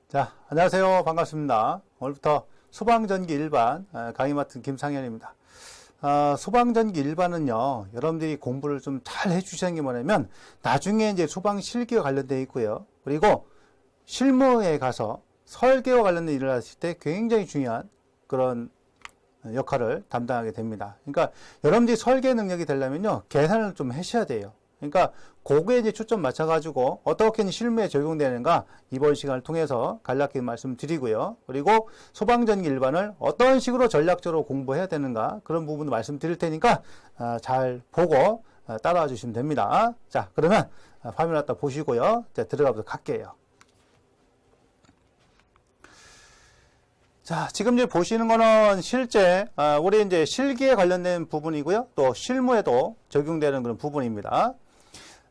자, 안녕하세요. 반갑습니다. 오늘부터 소방전기 일반 강의 맡은 김상현입니다. 소방전기 일반은요, 여러분들이 공부를 좀 잘 해주시는 게 뭐냐면, 나중에 이제 소방 실기와 관련되어 있고요. 그리고 실무에 가서 설계와 관련된 일을 하실 때 굉장히 중요한 그런 역할을 담당하게 됩니다. 그러니까 여러분들이 설계 능력이 되려면요, 계산을 좀 하셔야 돼요. 그러니까 그거에 이제 초점 맞춰가지고 어떻게 실무에 적용되는가 이번 시간을 통해서 간략히 말씀드리고요. 그리고 소방전기 일반을 어떤 식으로 전략적으로 공부해야 되는가 그런 부분도 말씀드릴 테니까 잘 보고 따라와 주시면 됩니다. 자, 그러면 화면 갖다 보시고요. 자, 들어가 보도록 할게요. 자, 지금 이제 보시는 거는 실제 우리 이제 실기에 관련된 부분이고요. 또 실무에도 적용되는 그런 부분입니다.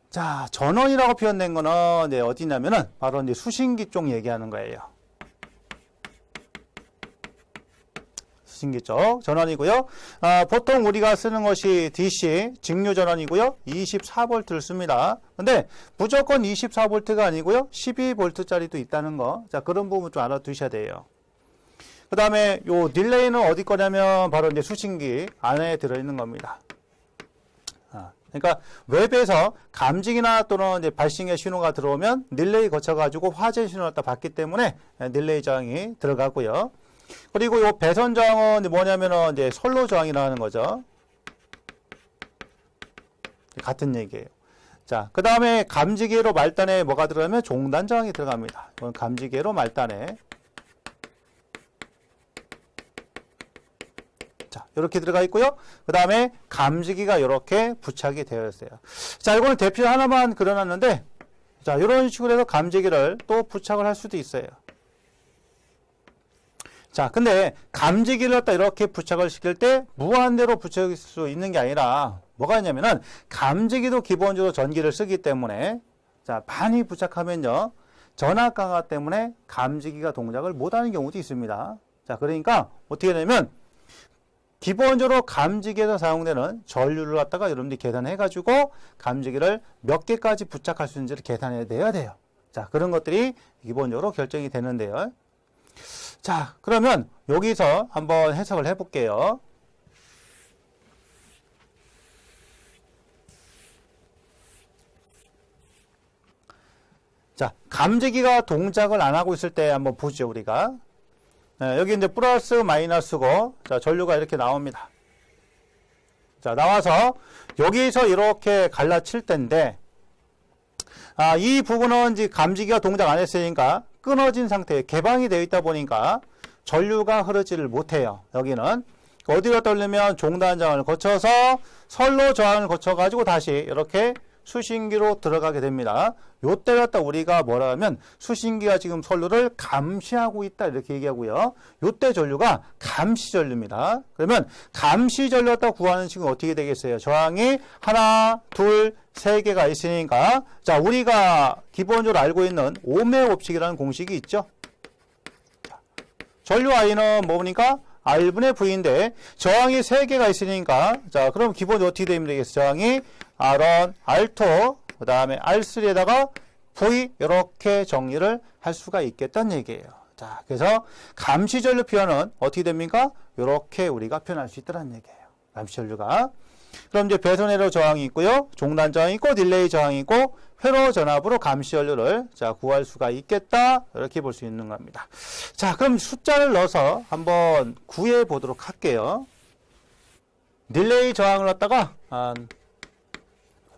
자, 전원이라고 표현된 거는 이제 어디냐면은 바로 이제 수신기 쪽 얘기하는 거예요. 수신기 쪽 전원이고요. 보통 우리가 쓰는 것이 DC 직류 전원이고요. 24V를 씁니다. 근데 무조건 24V가 아니고요. 12V짜리도 있다는 거. 자, 그런 부분 좀 알아두셔야 돼요. 그 다음에 요 딜레이는 어디 거냐면 바로 이제 수신기 안에 들어있는 겁니다. 그러니까 웹에서 감지기나 또는 이제 발신의 신호가 들어오면 딜레이 거쳐가지고 화재 신호를 다 받기 때문에 딜레이 저항이 들어가고요. 그리고 요 배선 저항은 뭐냐면은 이제 선로 저항이라는 거죠. 같은 얘기예요. 자, 그 다음에 감지기로 말단에 뭐가 들어가면 종단 저항이 들어갑니다. 이건 감지기로 말단에. 자, 이렇게 들어가 있고요. 그 다음에 감지기가 이렇게 부착이 되어 있어요. 자, 이거는 대표 하나만 그려놨는데, 자, 이런 식으로 해서 감지기를 또 부착을 할 수도 있어요. 자, 근데 감지기를 갖다 이렇게 부착을 시킬 때 무한대로 부착할 수 있는 게 아니라 뭐가 있냐면은 감지기도 기본적으로 전기를 쓰기 때문에 자, 많이 부착하면요. 전압 강화 때문에 감지기가 동작을 못하는 경우도 있습니다. 자, 그러니까 어떻게 되냐면 기본적으로 감지기에서 사용되는 전류를 갖다가 여러분들이 계산해가지고 감지기를 몇 개까지 부착할 수 있는지를 계산해야 돼요. 자, 그런 것들이 기본적으로 결정이 되는데요. 자, 그러면 여기서 한번 해석을 해볼게요. 자, 감지기가 동작을 안 하고 있을 때 한번 보죠, 우리가. 네, 여기 이제 플러스 마이너스고, 자, 전류가 이렇게 나옵니다. 자, 나와서 여기서 이렇게 갈라칠 텐데, 이 부분은 이제 감지기가 동작 안 했으니까 끊어진 상태에 개방이 되어 있다 보니까 전류가 흐르지를 못해요. 여기는. 어디로 떨리면 종단 저항을 거쳐서 선로 저항을 거쳐가지고 다시 이렇게 수신기로 들어가게 됩니다. 요때 갖다 우리가 뭐라 하면 수신기가 지금 선로를 감시하고 있다 이렇게 얘기하고요. 요때 전류가 감시 전류입니다. 그러면 감시 전류 갖다 구하는 식은 어떻게 되겠어요? 저항이 하나, 둘, 세 개가 있으니까 자, 우리가 기본적으로 알고 있는 오음의 법칙이라는 공식이 있죠. 전류 I는 뭐니까 R분의 V인데 저항이 3개가 있으니까 자, 그럼 기본적으로 어떻게 되면 되겠어요? 저항이 R1, R2, 그 다음에 R3에다가 V 이렇게 정리를 할 수가 있겠다는 얘기예요. 자, 그래서 감시 전류 표현은 어떻게 됩니까? 이렇게 우리가 표현할 수 있다는 얘기예요. 감시 전류가. 그럼 이제 배선 회로 저항이 있고요. 종단 저항이 있고 딜레이 저항이 있고 회로 전압으로 감시 전류를 자, 구할 수가 있겠다. 이렇게 볼 수 있는 겁니다. 자, 그럼 숫자를 넣어서 한번 구해 보도록 할게요. 딜레이 저항을 갖다가 한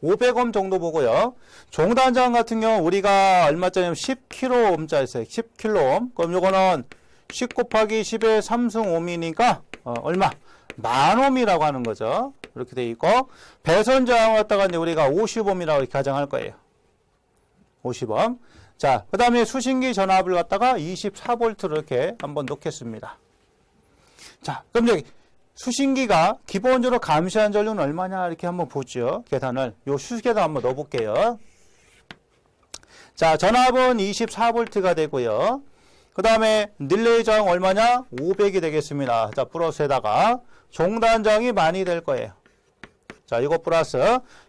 500옴 정도 보고요. 종단 저항 같은 경우 우리가 얼마짜리냐면 10kΩ짜리 있어요. 10kΩ. 그럼 요거는 10 곱하기 10의 3승 옴이니까 얼마? 10,000옴이라고 하는 거죠. 이렇게 돼 있고 배선 저항을 갖다가 이제 우리가 50옴이라고 이렇게 가정할 거예요. 50옴. 자, 그 다음에 수신기 전압을 갖다가 24V를 이렇게 한번 놓겠습니다. 자, 그럼 여기 수신기가 기본적으로 감시한 전류는 얼마냐 이렇게 한번 보죠. 계산을 요 수식에다 한번 넣어볼게요. 자, 전압은 24V가 되고요. 그 다음에 딜레이 저항 얼마냐? 500이 되겠습니다. 자, 플러스에다가 종단 저항이 많이 될 거예요. 자, 이거 플러스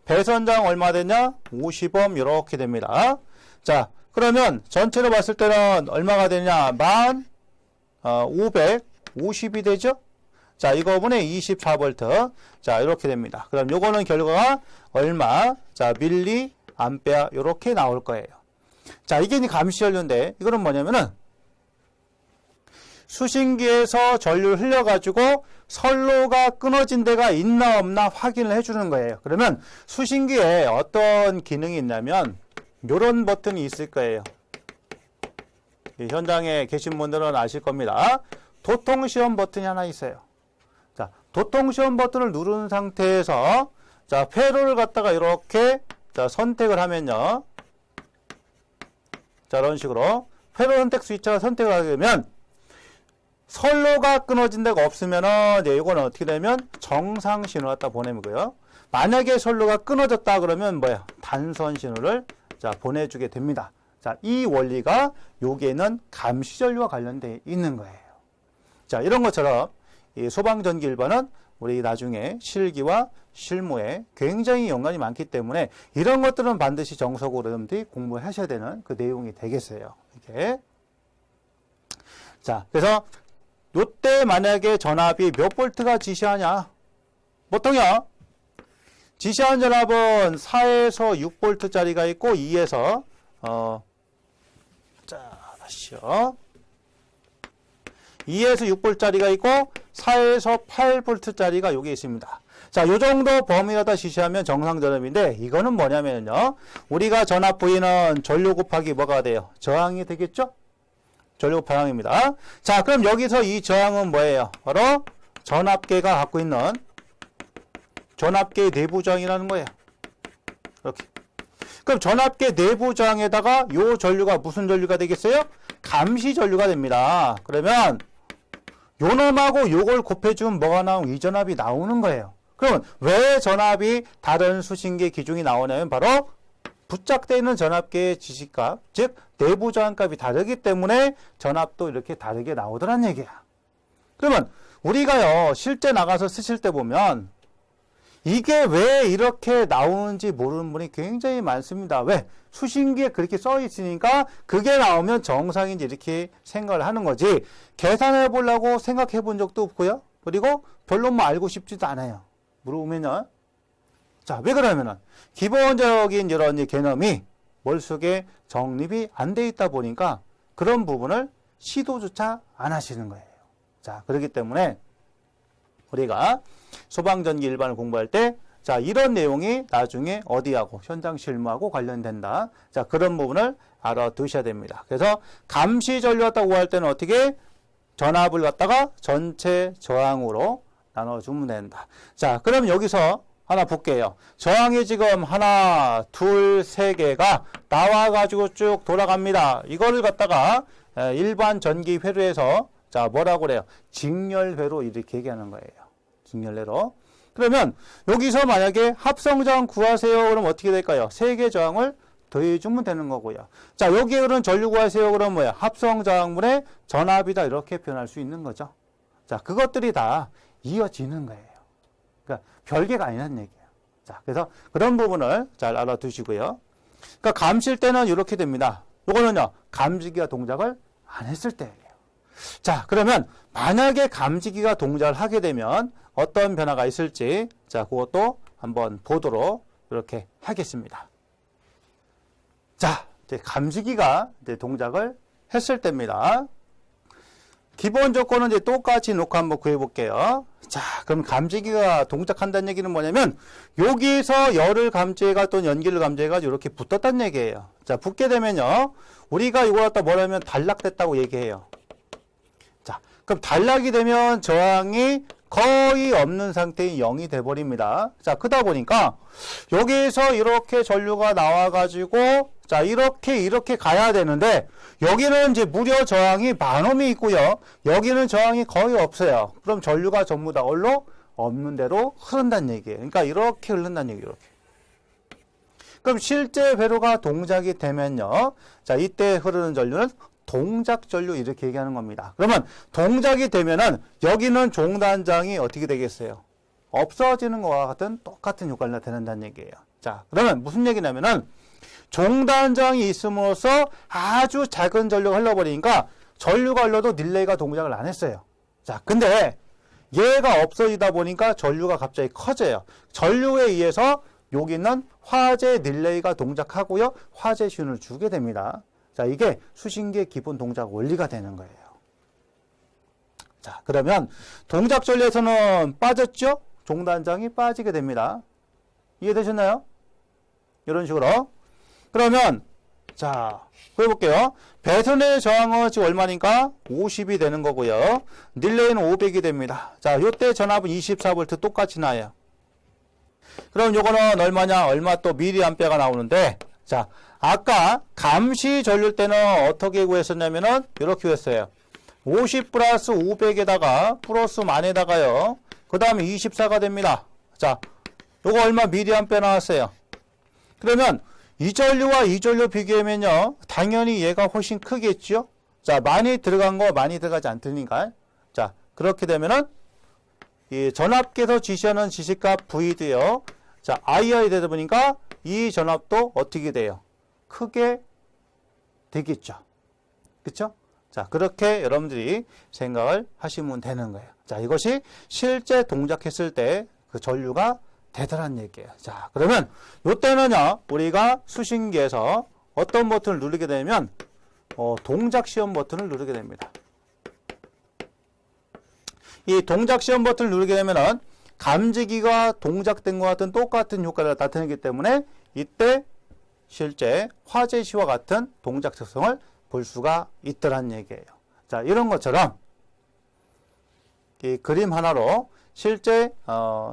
배선 저항 얼마 되냐? 50옴 이렇게 됩니다. 자, 그러면 전체로 봤을 때는 얼마가 되냐? 1550이 되죠? 자, 이거분의 24V. 자, 이렇게 됩니다. 그럼 요거는 결과가 얼마? 자, 밀리 암페어 요렇게 나올 거예요. 자, 이게 감시 전류인데 이거는 뭐냐면은 수신기에서 전류를 흘려가지고 선로가 끊어진 데가 있나 없나 확인을 해주는 거예요. 그러면 수신기에 어떤 기능이 있냐면 요런 버튼이 있을 거예요. 현장에 계신 분들은 아실 겁니다. 도통시험 버튼이 하나 있어요. 자, 도통시험 버튼을 누른 상태에서 자, 회로를 갖다가 이렇게 자, 선택을 하면요. 자, 이런 식으로 회로 선택 스위치가 선택을 하게 되면 선로가 끊어진 데가 없으면은 이제 이거는 어떻게 되면 정상 신호를 갖다 보내고요. 만약에 선로가 끊어졌다 그러면 뭐야? 단선 신호를 자, 보내주게 됩니다. 자, 이 원리가 여기에는 감시 전류와 관련되어 있는 거예요. 자, 이런 것처럼 이 소방전기 1번은 우리 나중에 실기와 실무에 굉장히 연관이 많기 때문에 이런 것들은 반드시 정석으로 여러분들이 공부하셔야 되는 그 내용이 되겠어요. 이렇게. 자, 그래서 요때 만약에 전압이 몇 볼트가 지시하냐? 보통요. 지시한 전압은 4에서 6볼트짜리가 있고 2에서 자, 다시요. 2에서 6볼트짜리가 있고 4에서 8볼트짜리가 여기 있습니다. 자, 요 정도 범위에다 지시하면 정상 전압인데 이거는 뭐냐면요. 우리가 전압 부위는 전류 곱하기 뭐가 돼요? 저항이 되겠죠? 전류 방향입니다. 자, 그럼 여기서 이 저항은 뭐예요? 바로 전압계가 갖고 있는 전압계 내부 저항이라는 거예요. 이렇게. 그럼 전압계 내부 저항에다가 요 전류가 무슨 전류가 되겠어요? 감시 전류가 됩니다. 그러면 요 놈하고 요걸 곱해주면 뭐가 나오면 이 전압이 나오는 거예요. 그러면 왜 전압이 다른 수신기 기준이 나오냐면 바로 부착되어 있는 전압계의 지시값, 즉 내부 저항값이 다르기 때문에 전압도 이렇게 다르게 나오더란 얘기야. 그러면 우리가요 실제 나가서 쓰실 때 보면 이게 왜 이렇게 나오는지 모르는 분이 굉장히 많습니다. 왜? 수신기에 그렇게 써 있으니까 그게 나오면 정상인지 이렇게 생각을 하는 거지 계산해 보려고 생각해 본 적도 없고요. 그리고 별로 뭐 알고 싶지도 않아요. 물어보면요. 자, 왜 그러면은 기본적인 이런 개념이 머릿속에 정립이 안 돼 있다 보니까 그런 부분을 시도조차 안 하시는 거예요. 자, 그렇기 때문에 우리가 소방전기 일반을 공부할 때 자, 이런 내용이 나중에 어디하고 현장 실무하고 관련된다. 자, 그런 부분을 알아두셔야 됩니다. 그래서 감시 전류 갖다 구할 때는 어떻게 전압을 갖다가 전체 저항으로 나눠주면 된다. 자, 그럼 여기서 하나 볼게요. 저항이 지금 하나, 둘, 세 개가 나와가지고 쭉 돌아갑니다. 이거를 갖다가 일반 전기 회로에서 자, 뭐라고 그래요? 직렬회로 이렇게 얘기하는 거예요. 직렬회로. 그러면 여기서 만약에 합성저항 구하세요. 그럼 어떻게 될까요? 세 개 저항을 더해주면 되는 거고요. 자, 여기에 그럼 전류 구하세요. 그럼 뭐야? 합성저항물의 전압이다. 이렇게 표현할 수 있는 거죠. 자, 그것들이 다 이어지는 거예요. 그러니까 별개가 아니라는 얘기예요. 자, 그래서 그런 부분을 잘 알아두시고요. 그러니까 감실 때는 이렇게 됩니다. 요거는요, 감지기가 동작을 안 했을 때예요. 자, 그러면 만약에 감지기가 동작을 하게 되면 어떤 변화가 있을지 자, 그것도 한번 보도록 이렇게 하겠습니다. 자, 이제 감지기가 이제 동작을 했을 때입니다. 기본 조건은 이제 똑같이 놓고 한번 구해 볼게요. 자, 그럼 감지기가 동작한다는 얘기는 뭐냐면 여기서 열을 감지해가 또는 연기를 감지해가지고 이렇게 붙었다는 얘기예요. 자, 붙게 되면요, 우리가 이걸 갖다 뭐라면 단락됐다고 얘기해요. 자, 그럼 단락이 되면 저항이 거의 없는 상태인 0이 돼버립니다. 자, 그러다 보니까 여기에서 이렇게 전류가 나와가지고 자, 이렇게 가야 되는데 여기는 이제 무려 저항이 10,000ohm이 있고요. 여기는 저항이 거의 없어요. 그럼 전류가 전부 다 얼로 없는 대로 흐른다는 얘기예요. 그러니까 이렇게 흐른다는 얘기예요. 이렇게. 그럼 실제 회로가 동작이 되면요. 자, 이때 흐르는 전류는 동작 전류 이렇게 얘기하는 겁니다. 그러면 동작이 되면은 여기는 종단장이 어떻게 되겠어요? 없어지는 것과 같은 똑같은 효과를 나타낸다는 얘기예요. 자, 그러면 무슨 얘기냐면은 종단장이 있음으로써 아주 작은 전류가 흘러버리니까 전류가 흘러도 릴레이가 동작을 안 했어요. 자, 근데 얘가 없어지다 보니까 전류가 갑자기 커져요. 전류에 의해서 여기 있는 화재 릴레이가 동작하고요. 화재 신호를 주게 됩니다. 자, 이게 수신기의 기본 동작 원리가 되는 거예요. 자, 그러면 동작 전류에서는 빠졌죠? 종단장이 빠지게 됩니다. 이해되셨나요? 이런 식으로. 그러면 자, 해볼게요. 배선의 저항은 지금 얼마니까? 50이 되는 거고요. 릴레이는 500이 됩니다. 자, 요때 전압은 24V 똑같이 나요. 그럼 요거는 얼마냐? 얼마 또 미리암페어가 나오는데, 자, 아까 감시 전류 때는 어떻게 구했었냐면은 이렇게 구했어요. 50 플러스 500에다가 플러스 만에다가요. 그 다음에 24가 됩니다. 자, 요거 얼마 미리암페어 나왔어요. 그러면 이 전류와 이 전류 비교하면요. 당연히 얘가 훨씬 크겠죠. 자, 많이 들어간 거 많이 들어가지 않으니까. 자, 그렇게 되면은 이 전압계에서 지시하는 지시값 V도요. 자, IR이 되다 보니까 이 전압도 어떻게 돼요? 크게 되겠죠. 그쵸? 자, 그렇게 여러분들이 생각을 하시면 되는 거예요. 자, 이것이 실제 동작했을 때 그 전류가 되더란 얘기예요. 자, 그러면 이때는요, 우리가 수신기에서 어떤 버튼을 누르게 되면 동작 시험 버튼을 누르게 됩니다. 이 동작 시험 버튼을 누르게 되면은 감지기가 동작된 것과 같은 똑같은 효과를 나타내기 때문에 이때 실제 화재 시와 같은 동작 특성을 볼 수가 있더란 얘기예요. 자, 이런 것처럼 이 그림 하나로 실제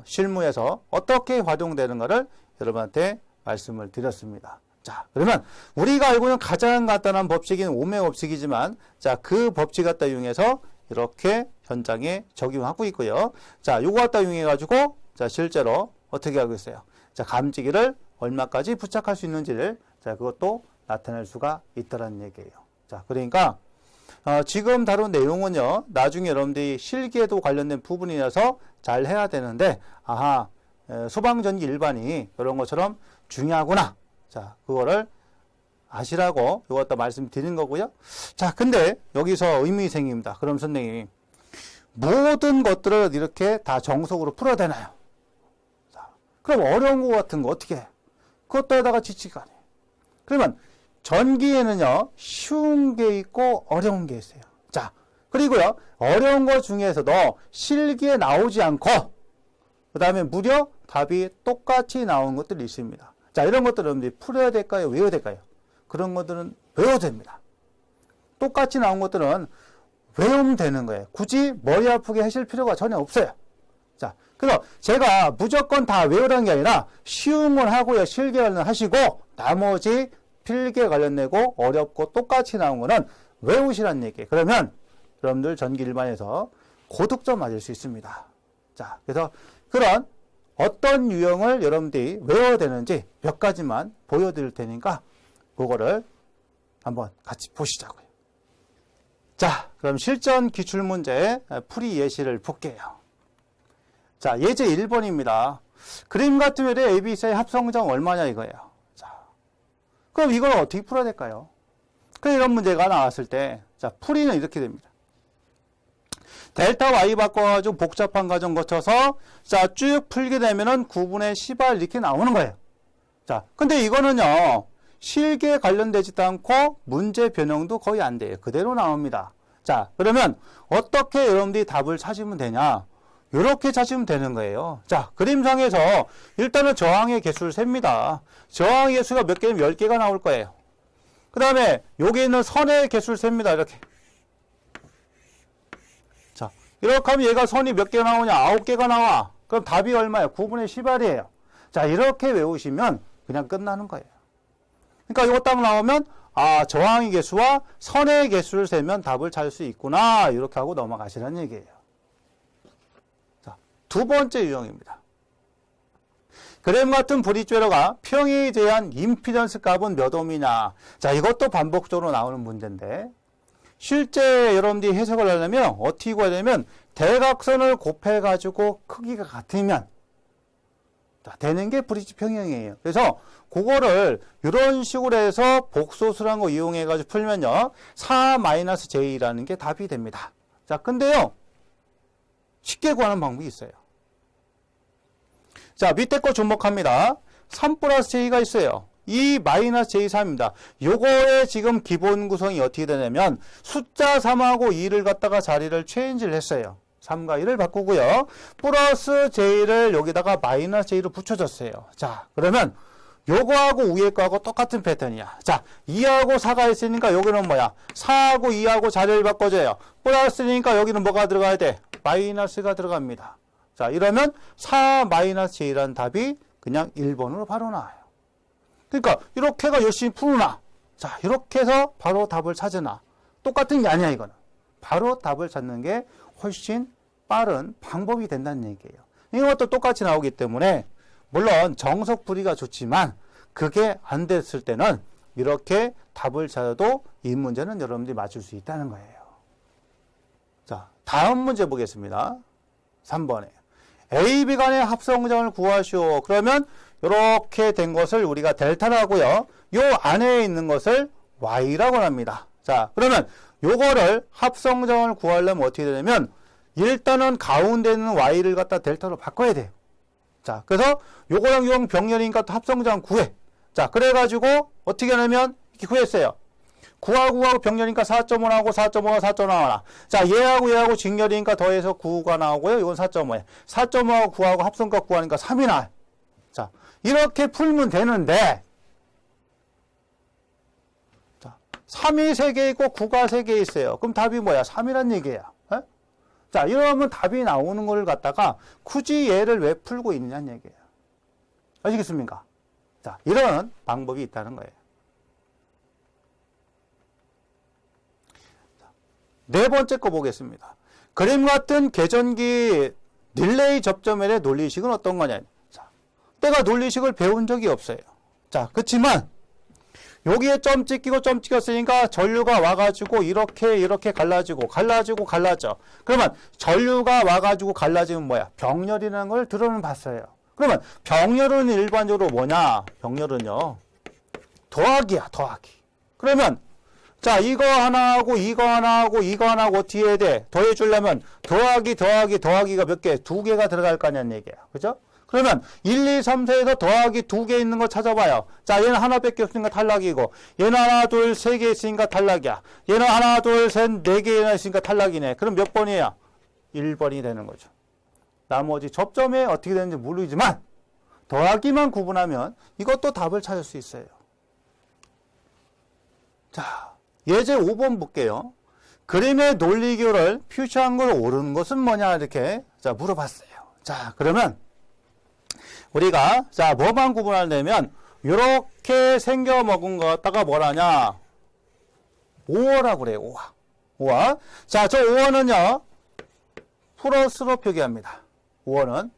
실무에서 어떻게 활용되는가를 여러분한테 말씀을 드렸습니다. 자, 그러면 우리가 알고 있는 가장 간단한 법칙인 오메 법칙이지만, 자, 그 법칙 갖다 이용해서 이렇게 현장에 적용하고 있고요. 자, 요거 갖다 이용해가지고, 자, 실제로 어떻게 하고 있어요? 자, 감지기를 얼마까지 부착할 수 있는지를, 자, 그것도 나타낼 수가 있다는 얘기예요. 자, 그러니까, 지금 다룬 내용은요, 나중에 여러분들이 실기에도 관련된 부분이라서 잘 해야 되는데, 아하, 소방전기 일반이 이런 것처럼 중요하구나. 자, 그거를 아시라고 이것도 말씀드린 거고요. 자, 근데 여기서 의문이 생깁니다. 그럼 선생님, 모든 것들을 이렇게 다 정석으로 풀어야 되나요? 자, 그럼 어려운 거 같은 거 어떻게 해? 그것도 하다가 지치가 아니에요. 그러면 전기에는요, 쉬운 게 있고 어려운 게 있어요. 자, 그리고요, 어려운 것 중에서도 실기에 나오지 않고, 그 다음에 무려 답이 똑같이 나오는 것들이 있습니다. 자, 이런 것들은 여러분들이 풀어야 될까요? 외워야 될까요? 그런 것들은 외워야 됩니다. 똑같이 나온 것들은 외우면 되는 거예요. 굳이 머리 아프게 하실 필요가 전혀 없어요. 자, 그래서 제가 무조건 다 외우라는 게 아니라 쉬운 걸 하고요, 실기 하시고, 나머지 필기에 관련되고 어렵고 똑같이 나온 거는 외우시라는 얘기예요. 그러면 여러분들 전기 일반에서 고득점 맞을 수 있습니다. 자, 그래서 그런 어떤 유형을 여러분들이 외워야 되는지 몇 가지만 보여드릴 테니까 그거를 한번 같이 보시자고요. 자, 그럼 실전 기출문제 풀이 예시를 볼게요. 자, 예제 1번입니다. 그림 같은 외래 ABC의 합성점 얼마냐 이거예요. 그럼 이걸 어떻게 풀어야 될까요? 그럼 이런 문제가 나왔을 때, 자, 풀이는 이렇게 됩니다. 델타 Y 바꿔가지고 복잡한 과정 거쳐서, 자, 쭉 풀게 되면은 9분의 10R 이렇게 나오는 거예요. 자, 근데 이거는요, 실기에 관련되지도 않고 문제 변형도 거의 안 돼요. 그대로 나옵니다. 자, 그러면 어떻게 여러분들이 답을 찾으면 되냐? 이렇게 찾으면 되는 거예요. 자, 그림상에서 일단은 저항의 개수를 셉니다. 저항의 개수가 몇 개면 10개가 나올 거예요. 그 다음에 여기 있는 선의 개수를 셉니다. 이렇게. 자, 이렇게 하면 얘가 선이 몇 개가 나오냐? 9개가 나와. 그럼 답이 얼마예요? 9분의 10R이에요. 자, 이렇게 외우시면 그냥 끝나는 거예요. 그러니까 이거 딱 나오면 아, 저항의 개수와 선의 개수를 세면 답을 찾을 수 있구나. 이렇게 하고 넘어가시라는 얘기예요. 두 번째 유형입니다. 그램 같은 브릿지웨어가 평에 대한 임피던스 값은 몇 옴이냐. 자, 이것도 반복적으로 나오는 문제인데 실제 여러분들이 해석을 하려면 어떻게 구해야 되냐면 대각선을 곱해가지고 크기가 같으면 자, 되는 게 브릿지 평형이에요. 그래서 그거를 이런 식으로 해서 복소수라는 거 이용해가지고 풀면요. 4-j라는 게 답이 됩니다. 자, 근데요. 쉽게 구하는 방법이 있어요. 자, 밑에 거 주목합니다. 3 플러스 j가 있어요. 이 마이너스 j3입니다. 요거의 지금 기본 구성이 어떻게 되냐면 숫자 3하고 2를 갖다가 자리를 체인지를 했어요. 3과 2를 바꾸고요. 플러스 j를 여기다가 마이너스 j로 붙여줬어요. 자, 그러면 요거하고 위에 거하고 똑같은 패턴이야. 자, 2하고 4가 있으니까 여기는 뭐야? 4하고 2하고 자리를 바꿔줘요. 플러스니까 여기는 뭐가 들어가야 돼? 마이너스가 들어갑니다. 자, 이러면 4-j라는 답이 그냥 1번으로 바로 나와요. 그러니까 이렇게가 열심히 푸나. 자, 이렇게 해서 바로 답을 찾으나. 똑같은 게 아니야, 이거는. 바로 답을 찾는 게 훨씬 빠른 방법이 된다는 얘기예요. 이것도 똑같이 나오기 때문에 물론 정석풀이가 좋지만 그게 안 됐을 때는 이렇게 답을 찾아도 이 문제는 여러분들이 맞출 수 있다는 거예요. 자, 다음 문제 보겠습니다. 3번에 A, B 간의 합성점을 구하시오. 그러면 이렇게 된 것을 우리가 델타라고요. 요 안에 있는 것을 Y라고 합니다. 자, 그러면 요거를 합성점을 구하려면 어떻게 되냐면 일단은 가운데 있는 Y를 갖다 델타로 바꿔야 돼요. 자, 그래서 요거랑 요거랑 병렬이니까 또 합성점 구해. 자, 그래가지고 어떻게 하냐면 이렇게 구했어요. 9하고 병렬이니까 4.5 나오고 4.5가 4.5 나와라. 자, 얘하고 직렬이니까 더해서 9가 나오고요. 이건 4.5에 4.5하고 9하고 합성값 구하니까 3이 나와요. 자, 이렇게 풀면 되는데 자, 3이 3개 있고 9가 3개 있어요. 그럼 답이 뭐야? 3이란 얘기예요. 에? 자, 이러면 답이 나오는 걸 갖다가 굳이 얘를 왜 풀고 있느냐는 얘기예요. 아시겠습니까? 자, 이런 방법이 있다는 거예요. 네 번째 거 보겠습니다. 그림 같은 계전기 릴레이 접점의 논리식은 어떤 거냐. 자, 내가 논리식을 배운 적이 없어요. 자, 그렇지만 여기에 점 찍히고 점 찍혔으니까 전류가 와가지고 이렇게 갈라져. 그러면 전류가 와가지고 갈라지면 뭐야? 병렬이라는 걸 들어는 봤어요. 그러면 병렬은 일반적으로 뭐냐? 병렬은요. 더하기야, 더하기. 그러면 자, 이거 하나하고 이거 하나하고 이거 하나하고 어떻게 해야 돼? 더해주려면 더하기가 몇 개? 2개가 들어갈 거 아니냐는 얘기야. 그죠? 그러면 1, 2, 3, 4에서 더하기 2개 있는 거 찾아봐요. 자, 얘는 하나밖에 없으니까 탈락이고 얘는 하나, 둘, 3개 있으니까 탈락이야. 얘는 하나, 둘, 셋, 4개 있으니까 탈락이네. 그럼 몇 번이야? 1번이 되는 거죠. 나머지 접점에 어떻게 되는지 모르지만 더하기만 구분하면 이것도 답을 찾을 수 있어요. 자, 예제 5번 볼게요. 그림의 논리교를 표시한 걸 옳은 것은 뭐냐 이렇게 자 물어봤어요. 자, 그러면 우리가 자 뭐만 구분하려면 이렇게 생겨 먹은 거 갖다가 뭐라냐 5호라고 그래요. 5화. 자, 저 5호는요 플러스로 표기합니다. 5호는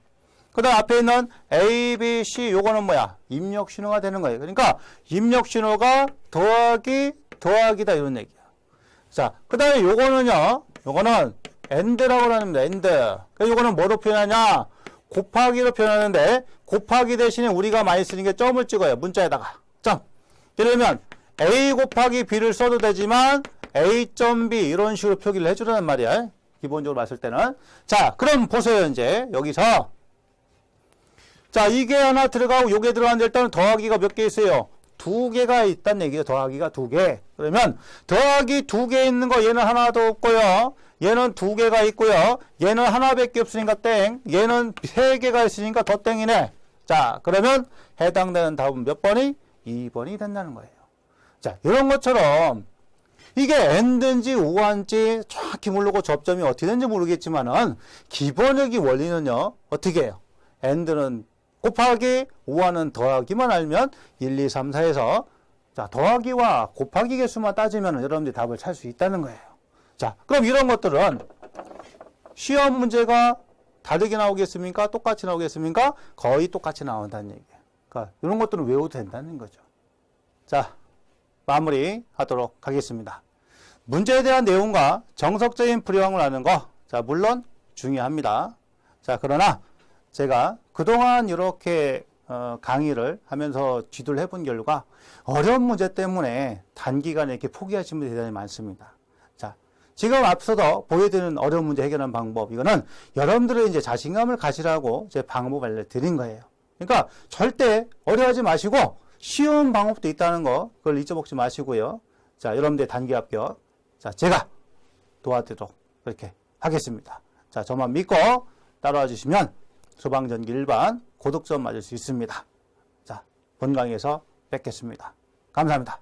그 다음 앞에 있는 A, B, C 요거는 뭐야? 입력 신호가 되는 거예요. 그러니까 입력 신호가 더하기다 이런 얘기야. 자, 그 다음에 요거는요. 요거는 AND라고 합니다. AND. 그래서 요거는 뭐로 표현하냐? 곱하기로 표현하는데 곱하기 대신에 우리가 많이 쓰는 게 점을 찍어요. 문자에다가. 점. 이러면 A 곱하기 B를 써도 되지만 A.B 이런 식으로 표기를 해주라는 말이야. 기본적으로 봤을 때는. 자, 그럼 보세요. 이제 여기서 자, 이게 하나 들어가고 요게 들어가는데 일단은 더하기가 몇 개 있어요? 2개가 있다는 얘기예요. 더하기가 2개. 그러면 더하기 2개 있는 거 얘는 하나도 없고요. 얘는 2개가 있고요. 얘는 하나밖에 없으니까 땡. 얘는 3개가 있으니까 더 땡이네. 자, 그러면 해당되는 답은 몇 번이? 2번이 된다는 거예요. 자, 이런 것처럼 이게 AND인지 OR인지 정확히 모르고 접점이 어떻게 되는지 모르겠지만은 기본적인 원리는요. 어떻게 해요? AND는 곱하기, OR는 더하기만 알면 1, 2, 3, 4에서 자, 더하기와 곱하기 개수만 따지면 여러분들이 답을 찾을 수 있다는 거예요. 자, 그럼 이런 것들은 시험 문제가 다르게 나오겠습니까? 똑같이 나오겠습니까? 거의 똑같이 나온다는 얘기예요. 그러니까 이런 것들은 외워도 된다는 거죠. 자, 마무리 하도록 하겠습니다. 문제에 대한 내용과 정석적인 풀이형을 하는 거, 자, 물론 중요합니다. 자, 그러나 제가 그동안 이렇게 강의를 하면서 지도를 해본 결과 어려운 문제 때문에 단기간에 이렇게 포기하시는 분들이 대단히 많습니다. 자, 지금 앞서서 보여드리는 어려운 문제 해결하는 방법, 이거는 여러분들의 이제 자신감을 가지라고 제 방법을 알려드린 거예요. 그러니까 절대 어려워하지 마시고 쉬운 방법도 있다는 거, 그걸 잊어먹지 마시고요. 자, 여러분들의 단기 합격, 자, 제가 도와드리도록 그렇게 하겠습니다. 자, 저만 믿고 따라와 주시면 소방전기 일반 고득점 맞을 수 있습니다. 자, 본강의에서 뵙겠습니다. 감사합니다.